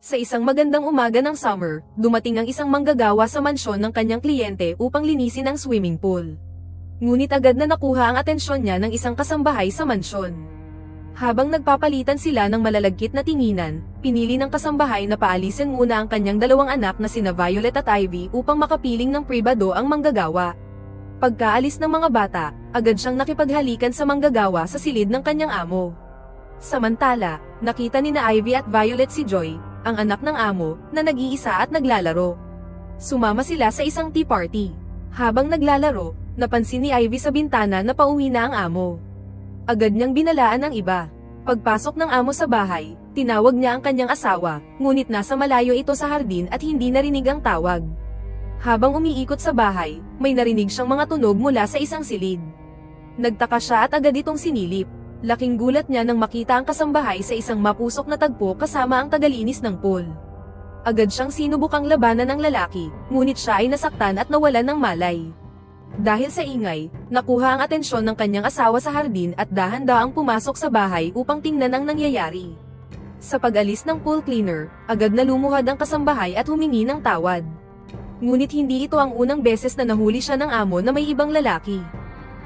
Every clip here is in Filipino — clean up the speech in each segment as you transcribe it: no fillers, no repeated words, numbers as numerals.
Sa isang magandang umaga ng summer, dumating ang isang manggagawa sa mansyon ng kanyang kliyente upang linisin ang swimming pool. Ngunit agad na nakuha ang atensyon niya ng isang kasambahay sa mansyon. Habang nagpapalitan sila ng malalagkit na tinginan, pinili ng kasambahay na paalisin muna ang kanyang dalawang anak na sina Violet at Ivy upang makapiling ng pribado ang manggagawa. Pagkaalis ng mga bata, agad siyang nakipaghalikan sa manggagawa sa silid ng kanyang amo. Samantala, nakita ni na Ivy at Violet si Joy, ang anak ng amo, na nag-iisa at naglalaro. Sumama sila sa isang tea party. Habang naglalaro, napansin ni Ivy sa bintana na pauwi na ang amo. Agad niyang binalaan ang iba. Pagpasok ng amo sa bahay, tinawag niya ang kanyang asawa, ngunit nasa malayo ito sa hardin at hindi narinig ang tawag. Habang umiikot sa bahay, may narinig siyang mga tunog mula sa isang silid. Nagtaka siya at agad itong sinilip. Laking gulat niya nang makita ang kasambahay sa isang mapusok na tagpo kasama ang tagalinis ng pool. Agad siyang sinubukang labanan ng lalaki, ngunit siya ay nasaktan at nawalan ng malay. Dahil sa ingay, nakuha ang atensyon ng kanyang asawa sa hardin at dahan-daang pumasok sa bahay upang tingnan ang nangyayari. Sa pag-alis ng pool cleaner, agad na lumuhad ang kasambahay at humingi ng tawad. Ngunit hindi ito ang unang beses na nahuli siya ng amo na may ibang lalaki.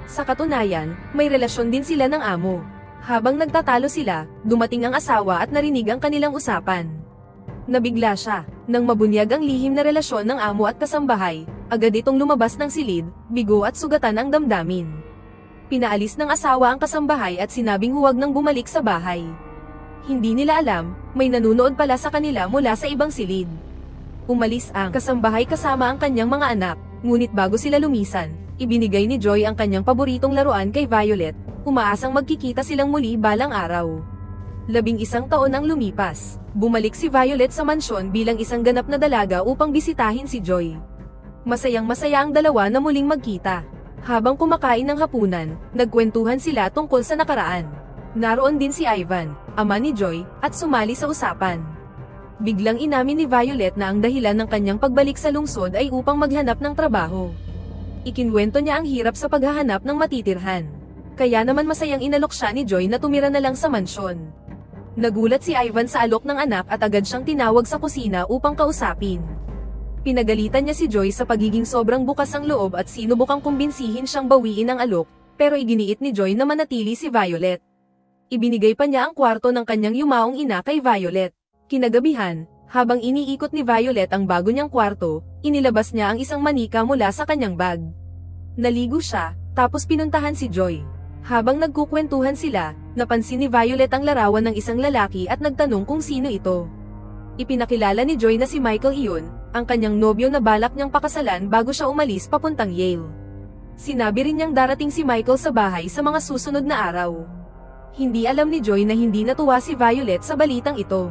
Sa katunayan, may relasyon din sila ng amo. Habang nagtatalo sila, dumating ang asawa at narinig ang kanilang usapan. Nabigla siya, nang mabunyag ang lihim na relasyon ng amo at kasambahay, agad itong lumabas ng silid, bigo at sugatan ang damdamin. Pinaalis ng asawa ang kasambahay at sinabing huwag nang bumalik sa bahay. Hindi nila alam, may nanunood pala sa kanila mula sa ibang silid. Umalis ang kasambahay kasama ang kanyang mga anak, ngunit bago sila lumisan, ibinigay ni Joy ang kanyang paboritong laruan kay Violet, umaasang magkikita silang muli balang araw. 11 taon ang lumipas, bumalik si Violet sa mansyon bilang isang ganap na dalaga upang bisitahin si Joy. Masayang-masaya ang dalawa na muling magkita. Habang kumakain ng hapunan, nagkwentuhan sila tungkol sa nakaraan. Naroon din si Ivan, ama ni Joy, at sumali sa usapan. Biglang inamin ni Violet na ang dahilan ng kanyang pagbalik sa lungsod ay upang maghanap ng trabaho. Ikinwento niya ang hirap sa paghahanap ng matitirhan. Kaya naman masayang inalok siya ni Joy na tumira na lang sa mansyon. Nagulat si Ivan sa alok ng anak at agad siyang tinawag sa kusina upang kausapin. Pinagalitan niya si Joy sa pagiging sobrang bukas ang loob at sinubukang kumbinsihin siyang bawiin ang alok, pero iginiit ni Joy na manatili si Violet. Ibinigay pa niya ang kwarto ng kanyang yumaong ina kay Violet. Kinagabihan, habang iniikot ni Violet ang bago niyang kwarto, inilabas niya ang isang manika mula sa kanyang bag. Naligo siya, tapos pinuntahan si Joy. Habang nagkukwentuhan sila, napansin ni Violet ang larawan ng isang lalaki at nagtanong kung sino ito. Ipinakilala ni Joy na si Michael iyon, ang kanyang nobyo na balak niyang pakasalan bago siya umalis papuntang Yale. Sinabi rin niyang darating si Michael sa bahay sa mga susunod na araw. Hindi alam ni Joy na hindi natuwa si Violet sa balitang ito.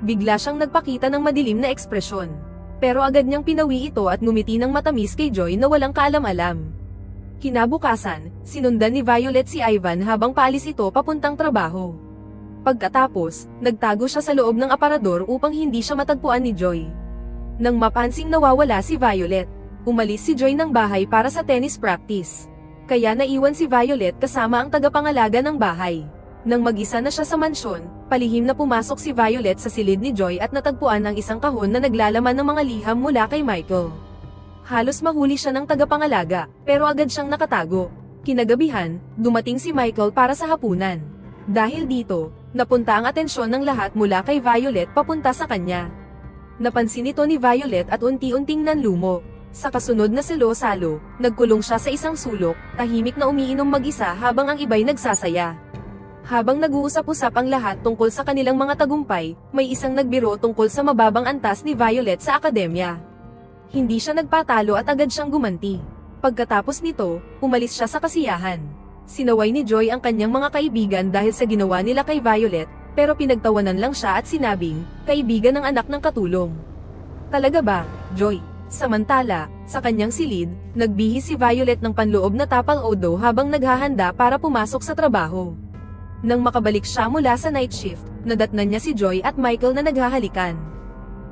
Bigla siyang nagpakita ng madilim na ekspresyon. Pero agad niyang pinawi ito at ngumiti ng matamis kay Joy na walang kaalam-alam. Kinabukasan, sinundan ni Violet si Ivan habang paalis ito papuntang trabaho. Pagkatapos, nagtago siya sa loob ng aparador upang hindi siya matagpuan ni Joy. Nang mapansing nawawala si Violet, umalis si Joy ng bahay para sa tennis practice. Kaya naiwan si Violet kasama ang tagapangalaga ng bahay. Nang mag-isa na siya sa mansyon, palihim na pumasok si Violet sa silid ni Joy at natagpuan ang isang kahon na naglalaman ng mga liham mula kay Michael. Halos mahuli siya ng tagapangalaga, pero agad siyang nakatago. Kinagabihan, dumating si Michael para sa hapunan. Dahil dito, napunta ang atensyon ng lahat mula kay Violet papunta sa kanya. Napansin ito ni Violet at unti-unting nanlumo. Sa kasunod na salo-salo, nagkulong siya sa isang sulok, tahimik na umiinom mag-isa habang ang iba'y nagsasaya. Habang nag-uusap-usap ang lahat tungkol sa kanilang mga tagumpay, may isang nagbiro tungkol sa mababang antas ni Violet sa akademya. Hindi siya nagpatalo at agad siyang gumanti. Pagkatapos nito, umalis siya sa kasiyahan. Sinaway ni Joy ang kanyang mga kaibigan dahil sa ginawa nila kay Violet, pero pinagtawanan lang siya at sinabing, kaibigan ng anak ng katulong. Talaga ba, Joy? Samantala, sa kanyang silid, nagbihis si Violet ng panloob na tapal odo habang naghahanda para pumasok sa trabaho. Nang makabalik siya mula sa night shift, nadatnan niya si Joy at Michael na naghahalikan.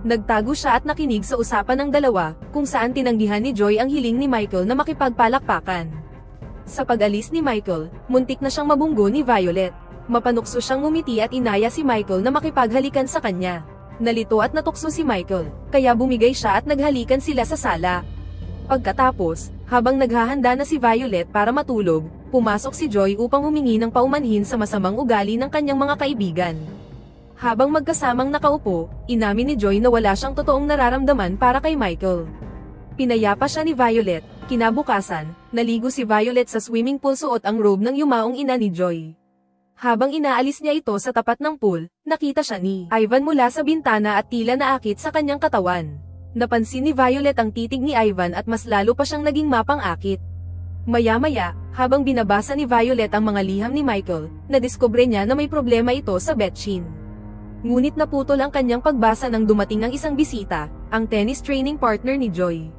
Nagtago siya at nakinig sa usapan ng dalawa, kung saan tinanggihan ni Joy ang hiling ni Michael na makipagpalakpakan. Sa pag-alis ni Michael, muntik na siyang mabunggo ni Violet. Mapanukso siyang ngumiti at inaya si Michael na makipaghalikan sa kanya. Nalito at natukso si Michael, kaya bumigay siya at naghalikan sila sa sala. Pagkatapos, habang naghahanda na si Violet para matulog, pumasok si Joy upang humingi ng paumanhin sa masamang ugali ng kanyang mga kaibigan. Habang magkasamang nakaupo, inamin ni Joy na wala siyang totoong nararamdaman para kay Michael. Pinayapa siya ni Violet. Kinabukasan, naligo si Violet sa swimming pool suot ang robe ng yumaong ina ni Joy. Habang inaalis niya ito sa tapat ng pool, nakita siya ni Ivan mula sa bintana at tila naakit sa kanyang katawan. Napansin ni Violet ang titig ni Ivan at mas lalo pa siyang naging mapang-akit. Maya-maya, habang binabasa ni Violet ang mga liham ni Michael, nadiskubre niya na may problema ito sa bedsheet. Ngunit naputol ang kanyang pagbasa nang dumating ang isang bisita, ang tennis training partner ni Joy.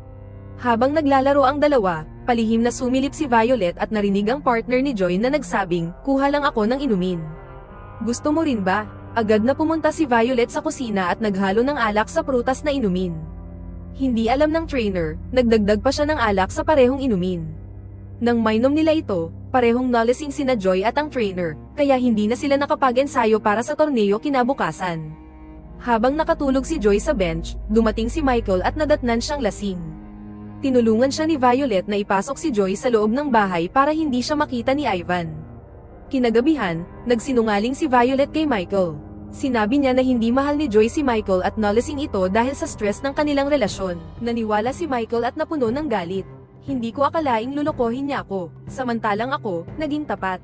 Habang naglalaro ang dalawa, palihim na sumilip si Violet at narinig ang partner ni Joy na nagsabing, "Kuha lang ako ng inumin. Gusto mo rin ba?" Agad na pumunta si Violet sa kusina at naghalo ng alak sa prutas na inumin. Hindi alam ng trainer, nagdagdag pa siya ng alak sa parehong inumin. Nang mainom nila ito, parehong nalasing sina Joy at ang trainer, kaya hindi na sila nakapag-ensayo para sa torneo kinabukasan. Habang nakatulog si Joy sa bench, dumating si Michael at nadatnan siyang lasing. Tinulungan siya ni Violet na ipasok si Joy sa loob ng bahay para hindi siya makita ni Ivan. Kinagabihan, nagsinungaling si Violet kay Michael. Sinabi niya na hindi mahal ni Joy si Michael at nalasing ito dahil sa stress ng kanilang relasyon. Naniwala si Michael at napuno ng galit. "Hindi ko akalaing lulukohin niya ako, samantalang ako, naging tapat."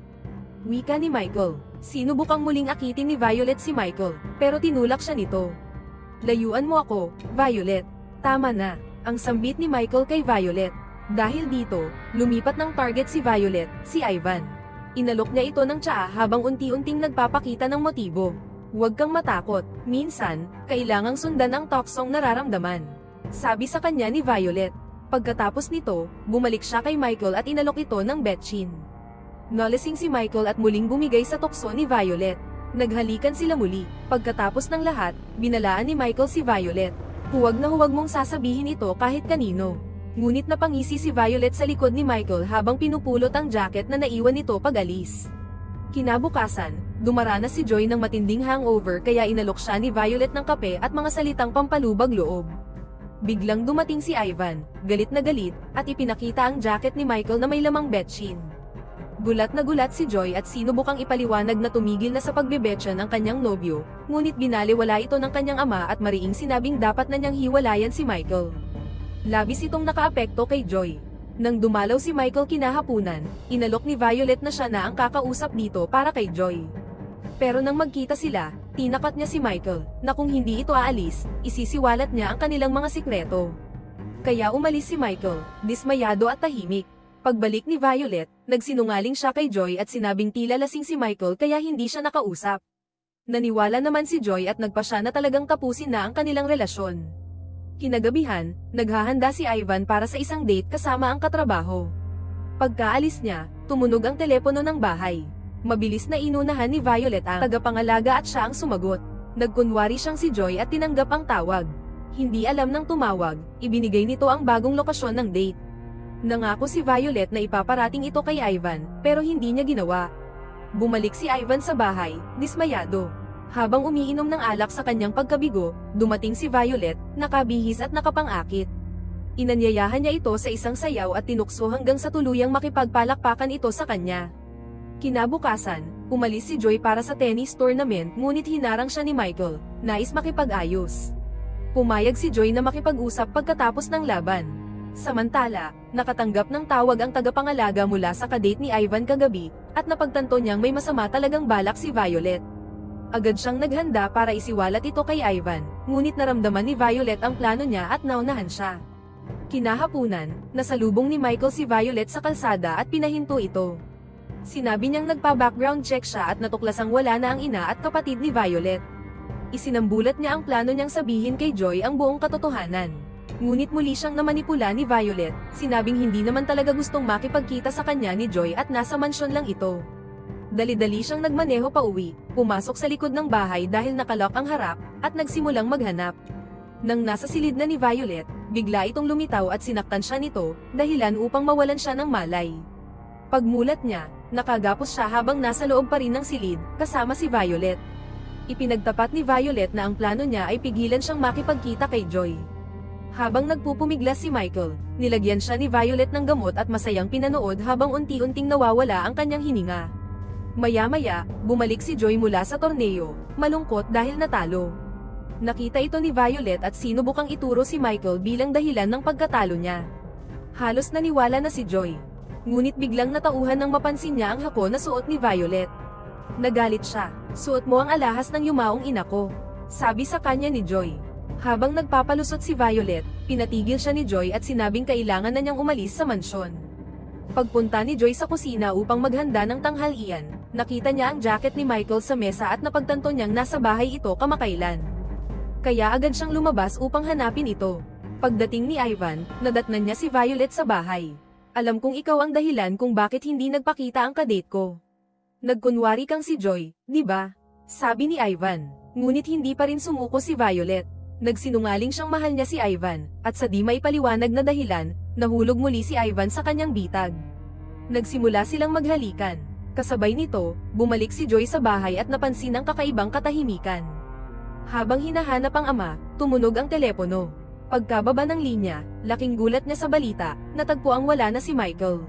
Wika ni Michael. Sinubukang muling akitin ni Violet si Michael, pero tinulak siya nito. "Layuan mo ako, Violet. Tama na." Ang sambit ni Michael kay Violet. Dahil dito, lumipat ng target si Violet, si Ivan. Inalok niya ito ng tsaa habang unti-unting nagpapakita ng motibo. "Huwag kang matakot, minsan, kailangang sundan ang toksong nararamdaman," sabi sa kanya ni Violet. Pagkatapos nito, bumalik siya kay Michael at inalok ito ng bedsheet. Nalasing si Michael at muling bumigay sa tukso ni Violet. Naghalikan sila muli. Pagkatapos ng lahat, binalaan ni Michael si Violet. "Huwag na huwag mong sasabihin ito kahit kanino." Ngunit napangisi si Violet sa likod ni Michael habang pinupulot ang jacket na naiwan nito pag-alis. Kinabukasan, dumaranas si Joy ng matinding hangover kaya inalok siya ni Violet ng kape at mga salitang pampalubag loob. Biglang dumating si Ivan, galit na galit, at ipinakita ang jacket ni Michael na may lamang bedsheet. Gulat na gulat si Joy at sinubukang ipaliwanag na tumigil na sa pagbebetyan ang kanyang nobyo, ngunit binaliwala ito ng kanyang ama at mariing sinabing dapat na niyang hiwalayan si Michael. Labis itong nakaapekto kay Joy. Nang dumalaw si Michael kinahapunan, inalok ni Violet na siya na ang kakausap dito para kay Joy. Pero nang magkita sila, tinakat niya si Michael, na kung hindi ito aalis, isisiwalat niya ang kanilang mga sikreto. Kaya umalis si Michael, dismayado at tahimik. Pagbalik ni Violet, nagsinungaling siya kay Joy at sinabing tila lasing si Michael kaya hindi siya nakausap. Naniwala naman si Joy at nagpa siya na talagang tapusin na ang kanilang relasyon. Kinagabihan, naghahanda si Ivan para sa isang date kasama ang katrabaho. Pagkaalis niya, tumunog ang telepono ng bahay. Mabilis na inunahan ni Violet ang tagapangalaga at siya ang sumagot. Nagkunwari siyang si Joy at tinanggap ang tawag. Hindi alam ng tumawag, ibinigay nito ang bagong lokasyon ng date. Nangako si Violet na ipaparating ito kay Ivan, pero hindi niya ginawa. Bumalik si Ivan sa bahay, dismayado. Habang umiinom ng alak sa kanyang pagkabigo, dumating si Violet, nakabihis at nakapang-akit. Inanyayahan niya ito sa isang sayaw at tinukso hanggang sa tuluyang makipagpalakpakan ito sa kanya. Kinabukasan, umalis si Joy para sa tennis tournament ngunit hinarang siya ni Michael, nais makipag-ayos. Pumayag si Joy na makipag-usap pagkatapos ng laban. Samantala, nakatanggap ng tawag ang tagapangalaga mula sa kadate ni Ivan kagabi, at napagtanto niyang may masama talagang balak si Violet. Agad siyang naghanda para isiwalat ito kay Ivan, ngunit naramdaman ni Violet ang plano niya at naunahan siya. Kinahapunan, nasalubong ni Michael si Violet sa kalsada at pinahinto ito. Sinabi niyang nagpa-background check siya at natuklasang wala na ang ina at kapatid ni Violet. Isinambulat niya ang plano niyang sabihin kay Joy ang buong katotohanan. Ngunit muli siyang namanipula ni Violet, sinabing hindi naman talaga gustong makipagkita sa kanya ni Joy at nasa mansyon lang ito. Dali-dali siyang nagmaneho pa uwi, pumasok sa likod ng bahay dahil nakalock ang harap, at nagsimulang maghanap. Nang nasa silid na ni Violet, bigla itong lumitaw at sinaktan siya nito, dahilan upang mawalan siya ng malay. Pagmulat niya, nakagapos siya habang nasa loob pa rin ng silid, kasama si Violet. Ipinagtapat ni Violet na ang plano niya ay pigilan siyang makipagkita kay Joy. Habang nagpupumiglas si Michael, nilagyan siya ni Violet ng gamot at masayang pinanood habang unti-unting nawawala ang kanyang hininga. Maya-maya, bumalik si Joy mula sa torneo, malungkot dahil natalo. Nakita ito ni Violet at sinubukang ituro si Michael bilang dahilan ng pagkatalo niya. Halos naniwala na si Joy. Ngunit biglang natauhan nang mapansin niya ang hako na suot ni Violet. Nagalit siya. "Suot mo ang alahas ng yumaong ina ko," sabi sa kanya ni Joy. Habang nagpapalusot si Violet, pinatigil siya ni Joy at sinabing kailangan na niyang umalis sa mansyon. Pagpunta ni Joy sa kusina upang maghanda ng tanghalian, nakita niya ang jacket ni Michael sa mesa at napagtanto niyang nasa bahay ito kamakailan. Kaya agad siyang lumabas upang hanapin ito. Pagdating ni Ivan, nadatnan niya si Violet sa bahay. "Alam kong ikaw ang dahilan kung bakit hindi nagpakita ang kadate ko. Nagkunwari kang si Joy, di ba?" sabi ni Ivan. Ngunit hindi pa rin sumuko si Violet. Nagsinungaling siyang mahal niya si Ivan, at sa di may paliwanag na dahilan, nahulog muli si Ivan sa kanyang bitag. Nagsimula silang maghalikan. Kasabay nito, bumalik si Joy sa bahay at napansin ang kakaibang katahimikan. Habang hinahanap ang ama, tumunog ang telepono. Pagkababa ng linya, laking gulat niya sa balita, natagpuang wala na si Michael.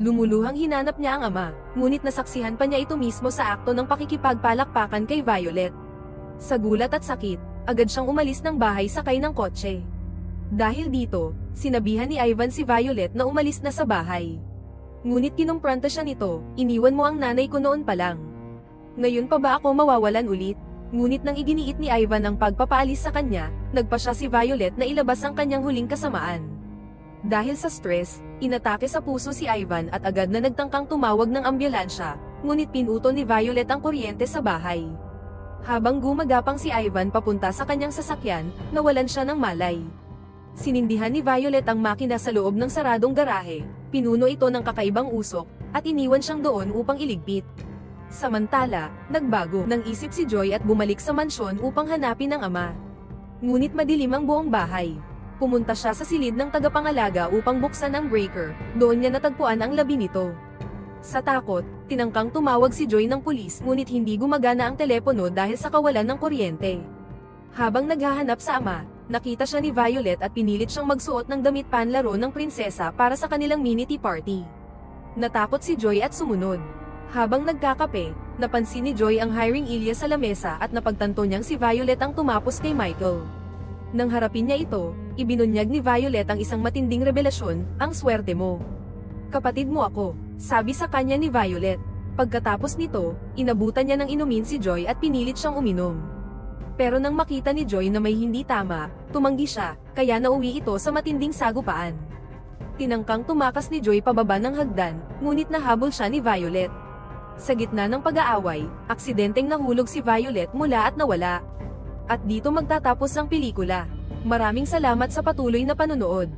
Lumuluhang hinanap niya ang ama, ngunit nasaksihan pa niya ito mismo sa akto ng pakikipagpalakpakan kay Violet. Sa gulat at sakit, agad siyang umalis ng bahay sakay ng kotse. Dahil dito, sinabihan ni Ivan si Violet na umalis na sa bahay. Ngunit kinumpronta siya nito, "Iniwan mo ang nanay ko noon pa lang. Ngayon pa ba ako mawawalan ulit?" Ngunit nang iginiit ni Ivan ang pagpapaalis sa kanya, nagpa siya si Violet na ilabas ang kanyang huling kasamaan. Dahil sa stress, inatake sa puso si Ivan at agad na nagtangkang tumawag ng ambulansya, ngunit pinutol ni Violet ang kuryente sa bahay. Habang gumagapang si Ivan papunta sa kanyang sasakyan, nawalan siya ng malay. Sinindihan ni Violet ang makina sa loob ng saradong garahe, pinuno ito ng kakaibang usok, at iniwan siyang doon upang iligpit. Samantala, nagbago ng isip si Joy at bumalik sa mansyon upang hanapin ang ama. Ngunit madilim ang buong bahay. Pumunta siya sa silid ng tagapangalaga upang buksan ang breaker, doon niya natagpuan ang labi nito. Sa takot, tinangkang tumawag si Joy ng pulis ngunit hindi gumagana ang telepono dahil sa kawalan ng kuryente. Habang naghahanap sa ama, nakita siya ni Violet at pinilit siyang magsuot ng damit panlaro ng prinsesa para sa kanilang mini tea party. Natakot si Joy at sumunod. Habang nagkakape, napansin ni Joy ang hiring Ilya sa lamesa at napagtanto niyang si Violet ang tumapos kay Michael. Nang harapin niya ito, ibinunyag ni Violet ang isang matinding revelasyon, "Ang swerte mo. Kapatid mo ako," sabi sa kanya ni Violet. Pagkatapos nito, inabutan niya ng inumin si Joy at pinilit siyang uminom. Pero nang makita ni Joy na may hindi tama, tumanggi siya, kaya nauwi ito sa matinding sagupaan. Tinangkang tumakas ni Joy pababa ng hagdan, ngunit nahabol siya ni Violet. Sa gitna ng pag-aaway, aksidenteng nahulog si Violet mula at nawala. At dito magtatapos ang pelikula. Maraming salamat sa patuloy na panonood.